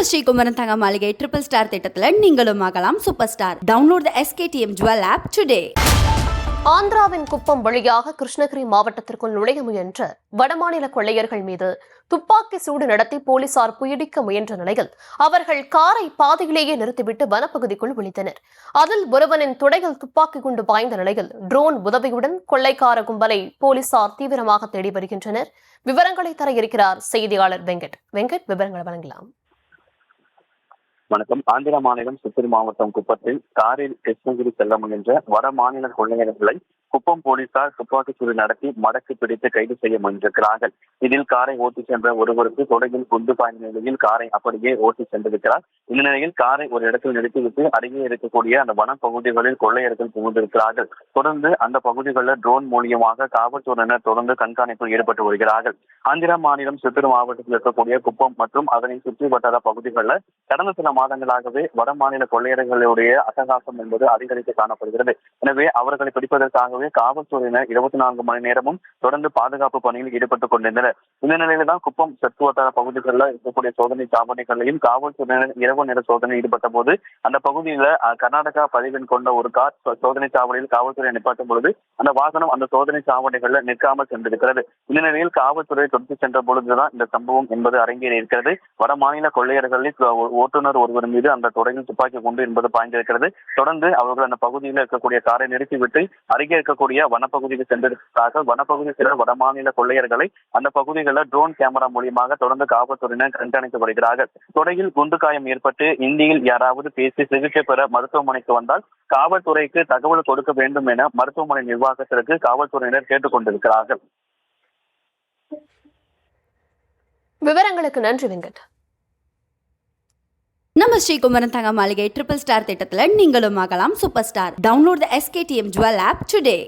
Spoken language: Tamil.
நம்ம ஸ்ரீகுமரன் தங்க மாளிகை ட்ரிபிள் ஸ்டார் திட்டத்துல நீங்களும் ஆகலாம் super star. Download the SKTM jewel app today. ஆந்திராவின் குப்பம் வழியாக கிருஷ்ணகிரி மாவட்டத்திற்குள் நுழைய முயன்ற வடமாநில கொள்ளையர்கள் மீது துப்பாக்கி சூடு நடத்தி போலீசார் புயடிக்க முயன்ற நிலையில் அவர்கள் காரை பாதையிலேயே நிறுத்திவிட்டு வனப்பகுதிக்குள் விழித்தனர். அதில் ஒருவனின் துடையில் துப்பாக்கி குண்டு பாய்ந்த நிலையில் ட்ரோன் உதவியுடன் கொள்ளைக்கார கும்பலை போலீசார் தீவிரமாக தேடி வருகின்றனர். விவரங்களை தர இருக்கிறார் செய்தியாளர் வெங்கட். விவரங்களை வழங்கலாம். வணக்கம். ஆந்திர மாநிலம் சித்தூர் மாவட்டம் குப்பத்தில் காரில் கிருஷ்ணகிரி செல்ல முயன்ற வட மாநில கொள்ளையர்களை குப்பம் போலீசார் துப்பாக்கி சூடு நடத்தி மடக்கி பிடித்து கைது செய்ய முயன்றிருக்கிறார்கள். இதில் காரை ஓட்டி சென்ற ஒருவருக்கு தொடையில் குண்டு பாய்ந்த நிலையில் காரை அப்படியே ஓட்டி சென்றிருக்கிறார். இந்த நிலையில் காரை ஒரு இடத்தில் நிறுத்திவிட்டு அருகே இருக்கக்கூடிய அந்த வனப்பகுதிகளில் கொள்ளையர்கள் புகுந்திருக்கிறார்கள். தொடர்ந்து அந்த பகுதிகளில் ட்ரோன் மூலியமாக காவல்துறையினர் தொடர்ந்து கண்காணிப்பில் ஈடுபட்டு வருகிறார்கள். ஆந்திர மாநிலம் சித்தூர் மாவட்டத்தில் இருக்கக்கூடிய குப்பம் மற்றும் அதனை சுற்றி வட்டார பகுதிகளில் கடந்த சில மாதங்களாகவே வட மாநில கொள்ளையர்களுடைய அட்டகாசம் என்பது அதிகரித்து காணப்படுகிறது. எனவே அவர்களை பிடிப்பதற்காகவே காவல்துறையினர் 24 மணி நேரமும் தொடர்ந்து பாதுகாப்பு பணியில் ஈடுபட்டுக் கொண்டிருந்தனர். இந்த நிலையில தான் குப்பம் சத்து வட்டார பகுதிகளில் இருக்கக்கூடிய சோதனை சாவடிகளையும் காவல்துறையினர் இரவு நேர சோதனை ஈடுபட்ட போது அந்த பகுதியில கர்நாடகா பதிவெண் கொண்ட ஒரு கார் சோதனை சாவடியில் காவல்துறை நிப்பாட்டும் பொழுது அந்த வாகனம் அந்த சோதனை சாவடிகளில் நிற்காமல் சென்றிருக்கிறது. இந்த நிலையில் காவல்துறை தொடர்ந்து சென்ற பொழுதுதான் இந்த சம்பவம் என்பது அரங்கேறி இருக்கிறது. வட மாநில கொள்ளையர்களில் ஓட்டுநர் ஒருவர் மீது அந்த தொடையில் துப்பாக்கி குண்டு என்பது பாய்ந்திருக்கிறது. தொடர்ந்து அவர்கள் அந்த பகுதியில் இருக்கக்கூடிய காரை நிறுத்திவிட்டு அருகே இருக்கக்கூடிய வனப்பகுதிக்கு சென்றிருக்கிறார்கள். வனப்பகுதி சில வட மாநில கொள்ளையர்களை அந்த பகுதிகளில் ட்ரோன் கேமரா மூலியமாக தொடர்ந்து காவல்துறையினர் கண்காணித்து வருகிறார்கள். தொடையில் குண்டு காயம் ஏற்பட்டு இந்தியில் யாராவது பேசி சிகிச்சை பெற மருத்துவமனைக்கு வந்தால் காவல்துறைக்கு தகவல் கொடுக்க வேண்டும் என மருத்துவமனை நிர்வாகத்திற்கு காவல்துறையினர் கேட்டுக் கொண்டிருக்கிறார்கள். விவரங்களுக்கு நன்றி வெங்கட். நம்ம ஸ்ரீகுமரன் தங்க மாளிகை ட்ரிபிள் ஸ்டார் திட்டத்துல நீங்களும் ஆகலாம் super star. Download the SKTM jewel app today.